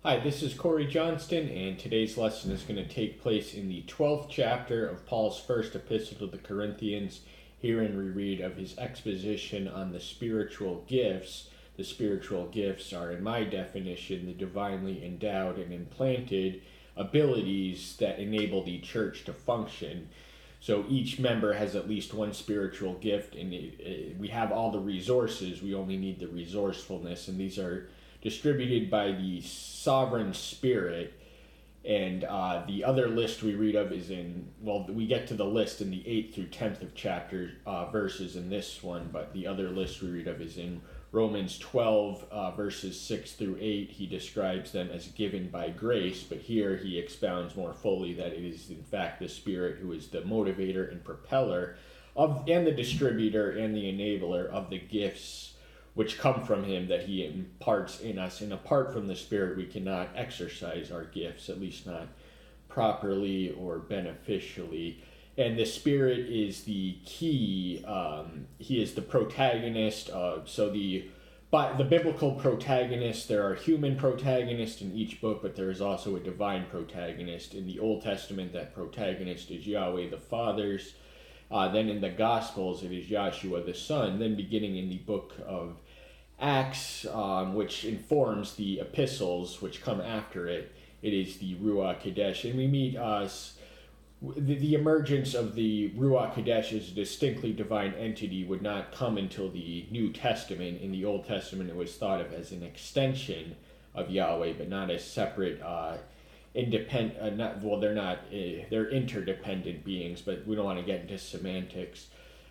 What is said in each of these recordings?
Hi, this is Corey Johnston, and today's lesson is going to take place in the 12th chapter of Paul's first epistle to the Corinthians. Herein we read of his exposition on the spiritual gifts. The spiritual gifts are, in my definition, the divinely endowed and implanted abilities that enable the church to function. So each member has at least one spiritual gift, and we have all the resources. We only need the resourcefulness, and these are distributed by the sovereign spirit. And the other list we read of is we get to the list in the 8th through 10th of chapter verses in this one, but the other list we read of is in Romans 12 verses 6 through 8. He describes them as given by grace, but here he expounds more fully that it is in fact the Spirit who is the motivator and propeller and the distributor and the enabler of the gifts which come from him that he imparts in us. And apart from the Spirit, we cannot exercise our gifts, at least not properly or beneficially. And the Spirit is the key. He is the protagonist. The biblical protagonist, there are human protagonists in each book, but there is also a divine protagonist. In the Old Testament, that protagonist is Yahweh the Father's. Then in the Gospels, it is Yahshua the Son. Then beginning in the book of Acts, which informs the epistles which come after it, it is the Ruach Kodesh. And we meet the emergence of the Ruach Kodesh as a distinctly divine entity would not come until the New Testament. In the Old Testament, it was thought of as an extension of Yahweh, but not as separate independent. They're interdependent beings, but we don't want to get into semantics.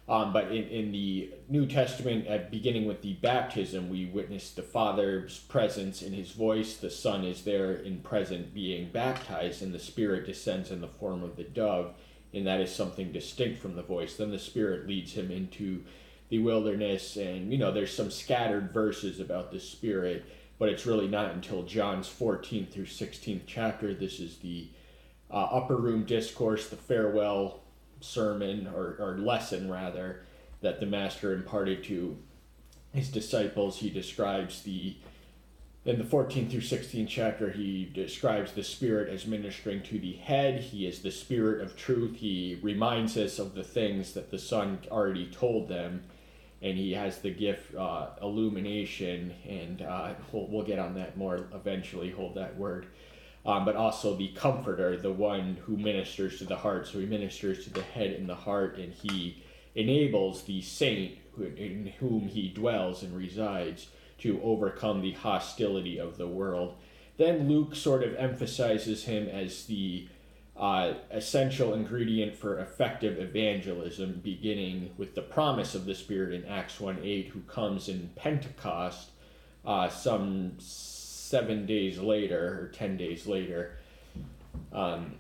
But in the New Testament, beginning with the baptism, we witness the Father's presence in his voice. The Son is there in present being baptized, and the Spirit descends in the form of the dove, and that is something distinct from the voice. Then the Spirit leads him into the wilderness, and there's some scattered verses about the Spirit, but it's really not until John's 14th through 16th chapter. This is the upper room discourse, the farewell sermon or lesson rather, that the Master imparted to his disciples. He describes in the 14th through 16th chapter, he describes the Spirit as ministering to the head. He is the Spirit of truth. He reminds us of the things that the Son already told them, and he has the gift illumination, and we'll get on that more eventually, hold that word. But also the Comforter, the one who ministers to the heart. So he ministers to the head and the heart, and he enables the saint in whom he dwells and resides to overcome the hostility of the world. Then Luke sort of emphasizes him as the essential ingredient for effective evangelism, beginning with the promise of the Spirit in Acts 1:8, who comes in Pentecost some 7 days later or 10 days later, and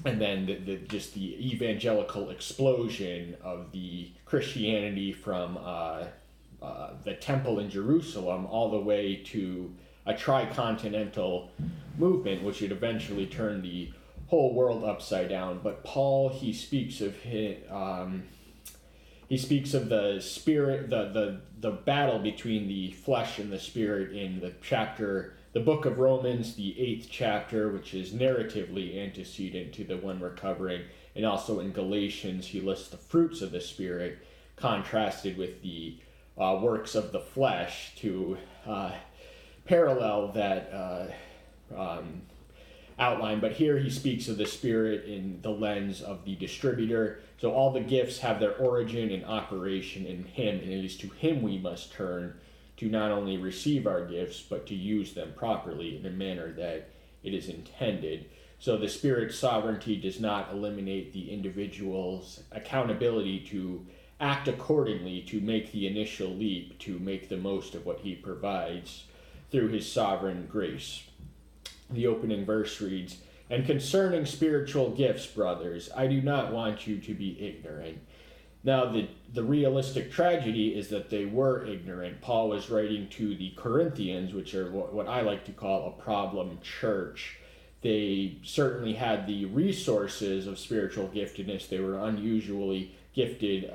then the evangelical explosion of the Christianity from the temple in Jerusalem all the way to a tricontinental movement, which would eventually turn the whole world upside down. But Paul, he speaks of the Spirit, the battle between the flesh and the Spirit in the book of Romans, the 8th chapter, which is narratively antecedent to the one we're covering, and also in Galatians, he lists the fruits of the Spirit contrasted with the works of the flesh to parallel that outline. But here he speaks of the Spirit in the lens of the distributor. So all the gifts have their origin and operation in him, and it is to him we must turn to not only receive our gifts, but to use them properly in a manner that it is intended. So the Spirit's sovereignty does not eliminate the individual's accountability to act accordingly, to make the initial leap, to make the most of what he provides through his sovereign grace. The opening verse reads, "And concerning spiritual gifts, brothers, I do not want you to be ignorant." Now, the realistic tragedy is that they were ignorant. Paul was writing to the Corinthians, which are what I like to call a problem church. They certainly had the resources of spiritual giftedness. They were unusually gifted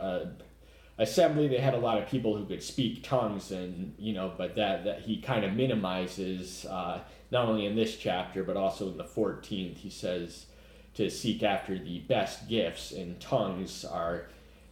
assembly, they had a lot of people who could speak tongues, and but that he kind of minimizes, not only in this chapter but also in the 14th. He says to seek after the best gifts, and tongues are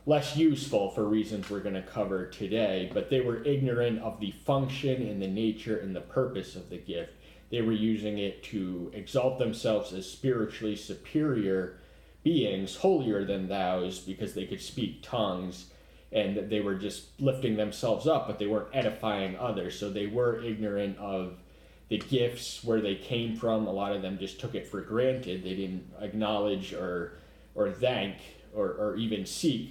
less useful for reasons we're going to cover today. But they were ignorant of the function and the nature and the purpose of the gift. They were using it to exalt themselves as spiritually superior beings, holier than thous, because they could speak tongues, and they were just lifting themselves up, but they weren't edifying others. So they were ignorant of the gifts, where they came from. A lot of them just took it for granted. They didn't acknowledge or thank or even seek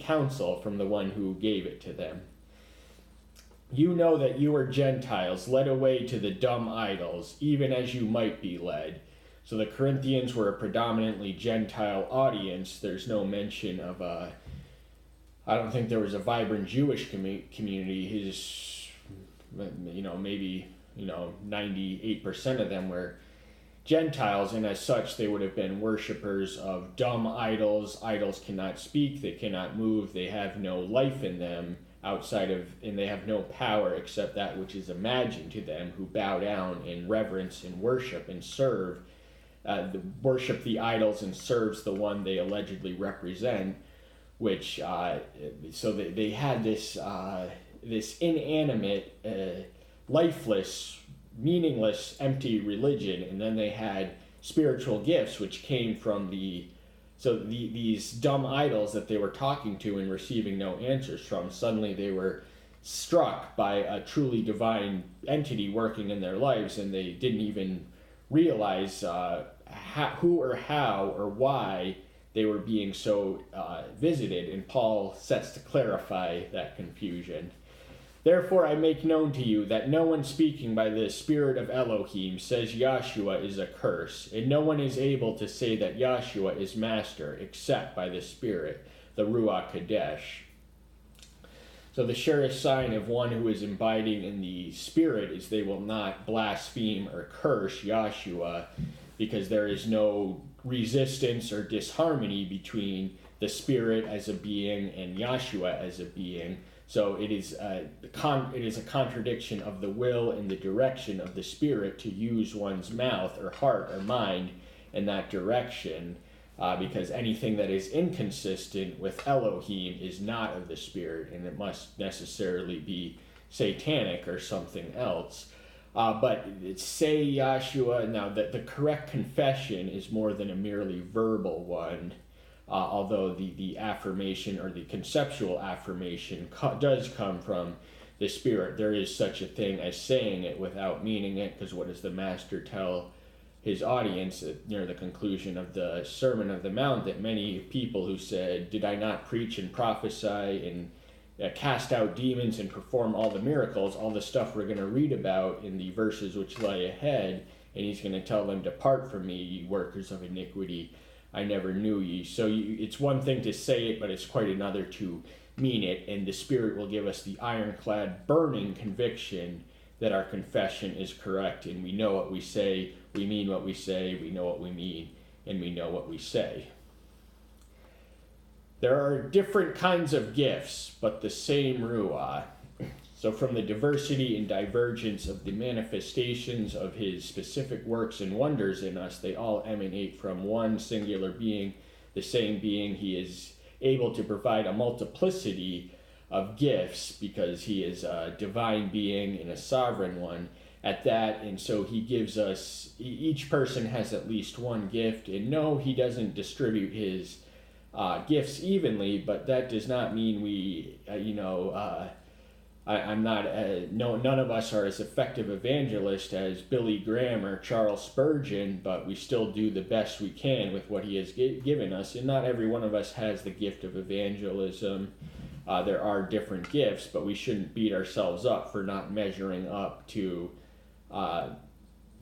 counsel from the one who gave it to them. You know that you are Gentiles, led away to the dumb idols, even as you might be led. So the Corinthians were a predominantly Gentile audience. There's no mention of I don't think there was a vibrant Jewish community. Maybe 98% of them were Gentiles, and as such they would have been worshippers of dumb idols. Idols cannot speak, they cannot move, they have no life in them and they have no power except that which is imagined to them, who bow down in reverence and worship and serve, worship the idols and serves the one they allegedly represent, which so they had this inanimate, lifeless, meaningless, empty religion, and then they had spiritual gifts which came from these dumb idols that they were talking to and receiving no answers from. Suddenly they were struck by a truly divine entity working in their lives, and they didn't even realize who or how or why they were being so visited, and Paul sets to clarify that confusion. Therefore I make known to you that no one speaking by the Spirit of Elohim says Yahshua is a curse, and no one is able to say that Yahshua is master except by the Spirit, the Ruach Kadesh. So the surest sign of one who is abiding in the Spirit is they will not blaspheme or curse Yahshua, because there is no resistance or disharmony between the Spirit as a being and Yahshua as a being. So it is a contradiction of the will and the direction of the Spirit to use one's mouth or heart or mind in that direction, because anything that is inconsistent with Elohim is not of the Spirit, and it must necessarily be satanic or something else. But say Yahshua, now that the correct confession is more than a merely verbal one, although the affirmation or the conceptual affirmation does come from the Spirit. There is such a thing as saying it without meaning it, because what does the Master tell his audience near the conclusion of the Sermon on the Mount? That many people who said, "Did I not preach and prophesy and cast out demons and perform all the miracles," all the stuff we're going to read about in the verses which lie ahead, and he's going to tell them, "Depart from me, ye workers of iniquity, I never knew ye." So it's one thing to say it, but it's quite another to mean it, and the Spirit will give us the ironclad, burning conviction that our confession is correct, and we know what we say, we mean what we say, we know what we mean, and we know what we say. There are different kinds of gifts, but the same Ruach. So from the diversity and divergence of the manifestations of his specific works and wonders in us, they all emanate from one singular being, the same being. He is able to provide a multiplicity of gifts because he is a divine being and a sovereign one at that. And so he gives us, each person has at least one gift. And no, he doesn't distribute his gifts evenly, but that does not mean we, none of us are as effective evangelists as Billy Graham or Charles Spurgeon, but we still do the best we can with what he has given us. And not every one of us has the gift of evangelism. There are different gifts, but we shouldn't beat ourselves up for not measuring up to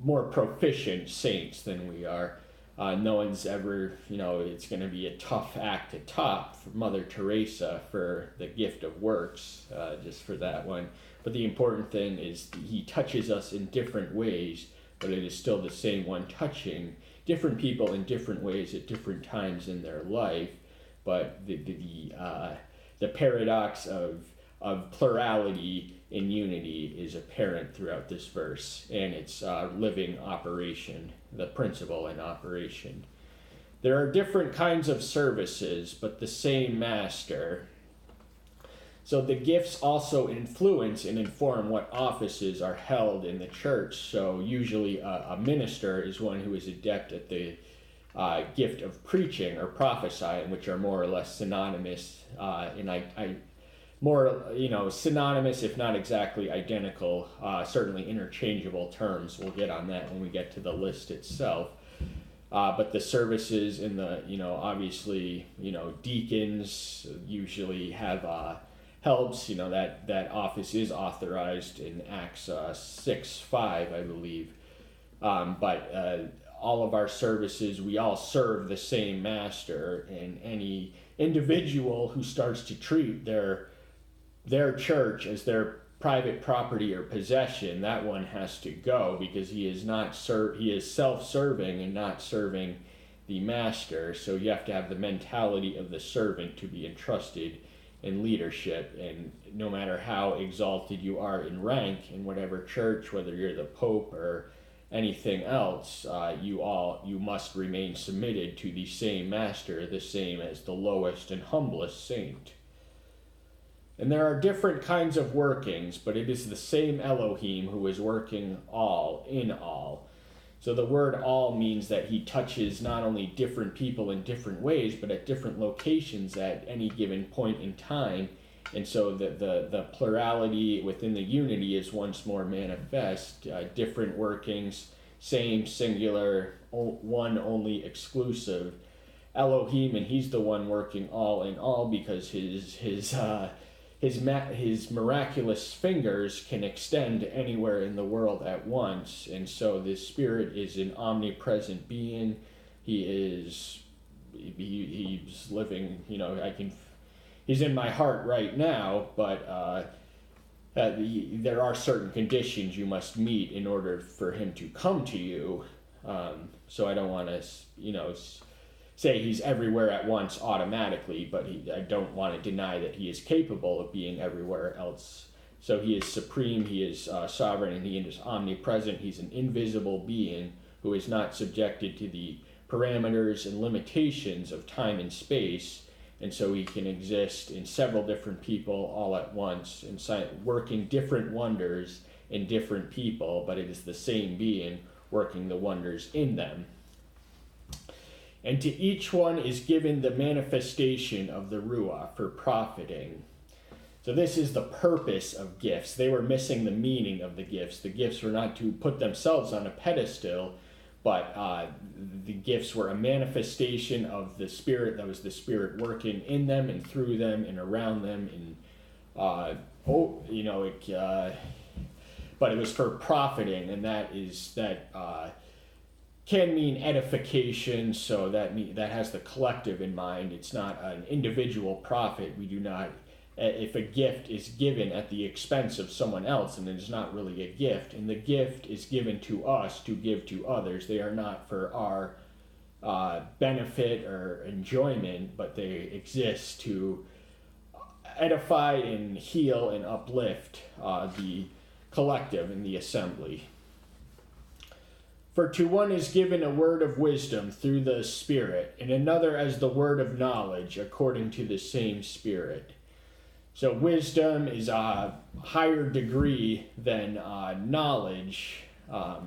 more proficient saints than we are. No one's ever, it's going to be a tough act to top for Mother Teresa for the gift of works, just for that one. But the important thing is he touches us in different ways, but it is still the same one touching different people in different ways at different times in their life. But the the paradox of plurality in unity is apparent throughout this verse, and its living operation, the principle in operation. There are different kinds of services, but the same master. So the gifts also influence and inform what offices are held in the church. So usually a minister is one who is adept at the gift of preaching or prophesying, which are more or less synonymous, synonymous, if not exactly identical, certainly interchangeable terms. We'll get on that when we get to the list itself. But the services in the, obviously, deacons usually have helps. That office is authorized in Acts 6:5, I believe. But all of our services, we all serve the same master, and any individual who starts to treat their church as their private property or possession, that one has to go, because he is self-serving and not serving the master. So you have to have the mentality of the servant to be entrusted in leadership, and no matter how exalted you are in rank in whatever church, whether you're the Pope or anything else, you must remain submitted to the same master, the same as the lowest and humblest saint. And there are different kinds of workings, but it is the same Elohim who is working all in all. So the word all means that he touches not only different people in different ways, but at different locations at any given point in time. And so the plurality within the unity is once more manifest. Different workings, same, singular, one only exclusive. Elohim, and he's the one working all in all, because his miraculous fingers can extend anywhere in the world at once. And so this Spirit is an omnipresent being. He's living, he's in my heart right now, but there are certain conditions you must meet in order for him to come to you. So I don't want to, say he's everywhere at once automatically, but I don't want to deny that he is capable of being everywhere else. So he is supreme, he is sovereign, and he is omnipresent. He's an invisible being who is not subjected to the parameters and limitations of time and space, and so he can exist in several different people all at once, and working different wonders in different people, but it is the same being working the wonders in them. And to each one is given the manifestation of the Ruach for profiting. So this is the purpose of gifts. They were missing the meaning of the gifts. The gifts were not to put themselves on a pedestal, but the gifts were a manifestation of the Spirit. That was the Spirit working in them and through them and around them. And but it was for profiting, and that can mean edification, so that has the collective in mind. It's not an individual profit. We do not, if a gift is given at the expense of someone else, and it is not really a gift, and the gift is given to us to give to others. They are not for our benefit or enjoyment, but they exist to edify and heal and uplift the collective and the assembly. For to one is given a word of wisdom through the Spirit, and another as the word of knowledge according to the same Spirit. So wisdom is a higher degree than knowledge,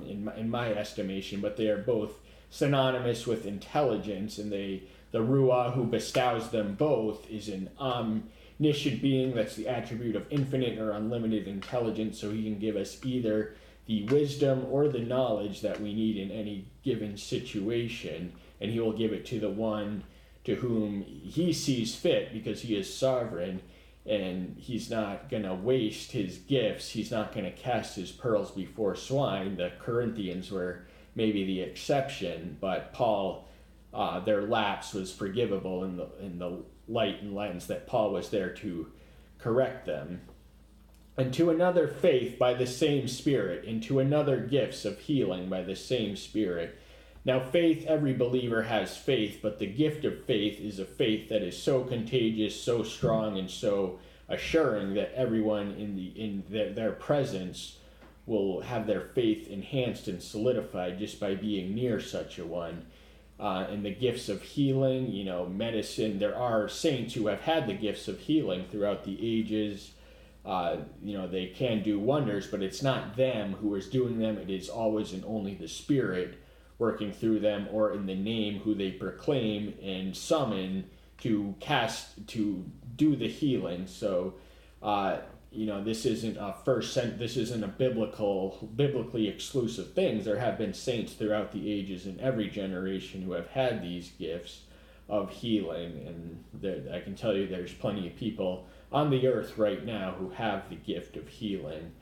in my estimation, but they are both synonymous with intelligence, and the Ruach who bestows them both is an omniscient being. That's the attribute of infinite or unlimited intelligence, so he can give us either the wisdom or the knowledge that we need in any given situation, and he will give it to the one to whom he sees fit, because he is sovereign, and he's not going to waste his gifts. He's not going to cast his pearls before swine. The Corinthians were maybe the exception, but Paul, their lapse was forgivable in the light and lens that Paul was there to correct them. And to another faith by the same Spirit, and to another gifts of healing by the same Spirit, Now, faith, every believer has faith, but the gift of faith is a faith that is so contagious, so strong, and so assuring that everyone in their presence will have their faith enhanced and solidified just by being near such a one. And the gifts of healing, medicine, there are saints who have had the gifts of healing throughout the ages. They can do wonders, but it's not them who is doing them. It is always and only the Spirit working through them, or in the name who they proclaim and summon to do the healing. So, this isn't this isn't a biblically exclusive thing. There have been saints throughout the ages in every generation who have had these gifts of healing, and I can tell you there's plenty of people on the earth right now who have the gift of healing.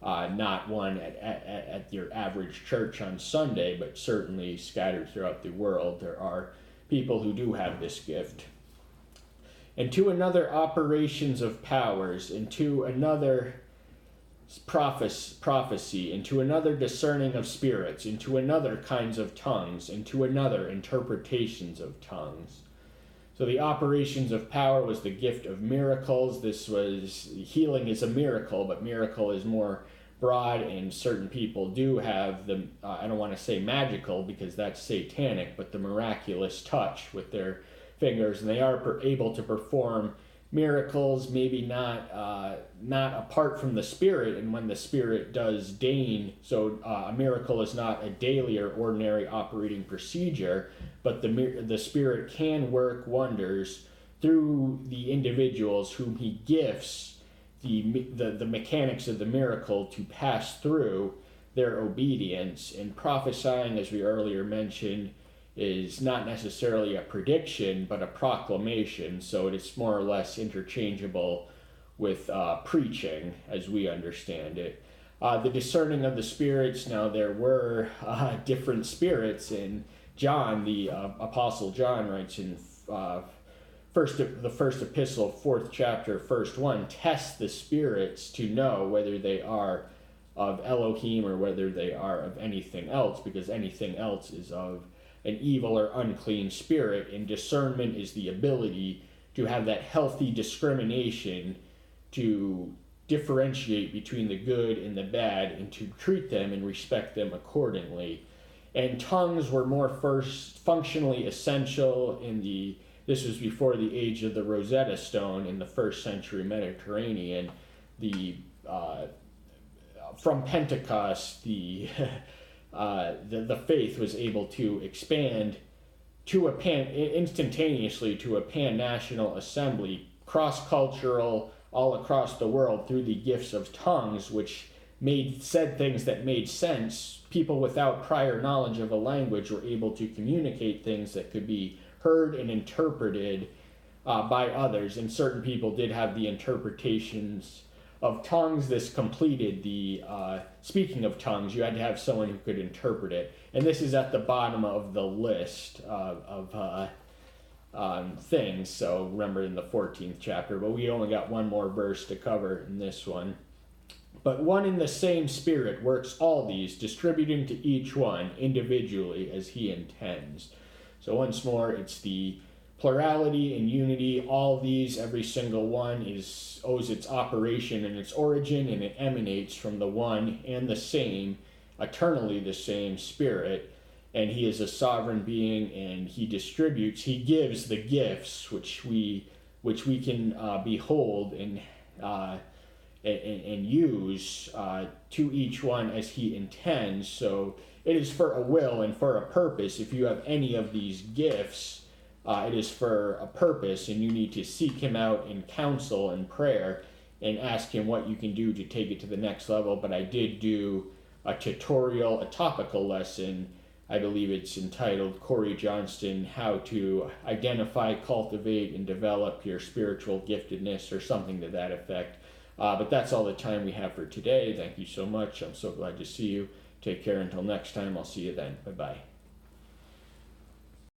Not one at your average church on Sunday, but certainly scattered throughout the world. There are people who do have this gift. And to another operations of powers, and to another prophecy, and to another discerning of spirits, and to another kinds of tongues, and to another interpretations of tongues. So the operations of power was the gift of miracles. Healing is a miracle, but miracle is more broad, and certain people do have the, I don't want to say magical because that's satanic, but the miraculous touch with their fingers, and they are able to perform miracles, maybe not apart from the Spirit, and when the Spirit does deign. So a miracle is not a daily or ordinary operating procedure, but the Spirit can work wonders through the individuals whom He gifts the mechanics of the miracle to pass through their obedience. And prophesying, as we earlier mentioned, is not necessarily a prediction, but a proclamation. So it is more or less interchangeable with preaching, as we understand it. The discerning of the spirits. Now, there were different spirits, and John, the Apostle John, writes in the first epistle, 4th chapter, 1st 1, test the spirits to know whether they are of Elohim or whether they are of anything else, because anything else is of an evil or unclean spirit, and discernment is the ability to have that healthy discrimination to differentiate between the good and the bad, and to treat them and respect them accordingly. And tongues were more first functionally essential this was before the age of the Rosetta Stone in the 1st century Mediterranean. From Pentecost, the faith was able to expand instantaneously to a pan-national assembly, cross-cultural, all across the world, through the gifts of tongues, which said things that made sense. People without prior knowledge of a language were able to communicate things that could be heard and interpreted by others, and certain people did have the interpretations of tongues. This completed the speaking of tongues. You had to have someone who could interpret it, and this is at the bottom of the list of things. So remember, in the 14th chapter, but we only got one more verse to cover in this one. But one and the same Spirit works all these, distributing to each one individually as He intends. So once more, it's the plurality and unity. All these, every single one, owes its operation and its origin, and it emanates from the one and the same, eternally the same Spirit. And He is a sovereign being, and He distributes. He gives the gifts which we can behold and use to each one as He intends. So it is for a will and for a purpose. If you have any of these gifts, it is for a purpose, and you need to seek Him out in counsel and prayer and ask Him what you can do to take it to the next level. But I did do a tutorial, a topical lesson. I believe it's entitled Corey Johnston, How to Identify, Cultivate, and Develop Your Spiritual Giftedness, or something to that effect. But that's all the time we have for today. Thank you so much. I'm so glad to see you. Take care until next time. I'll see you then. Bye-bye.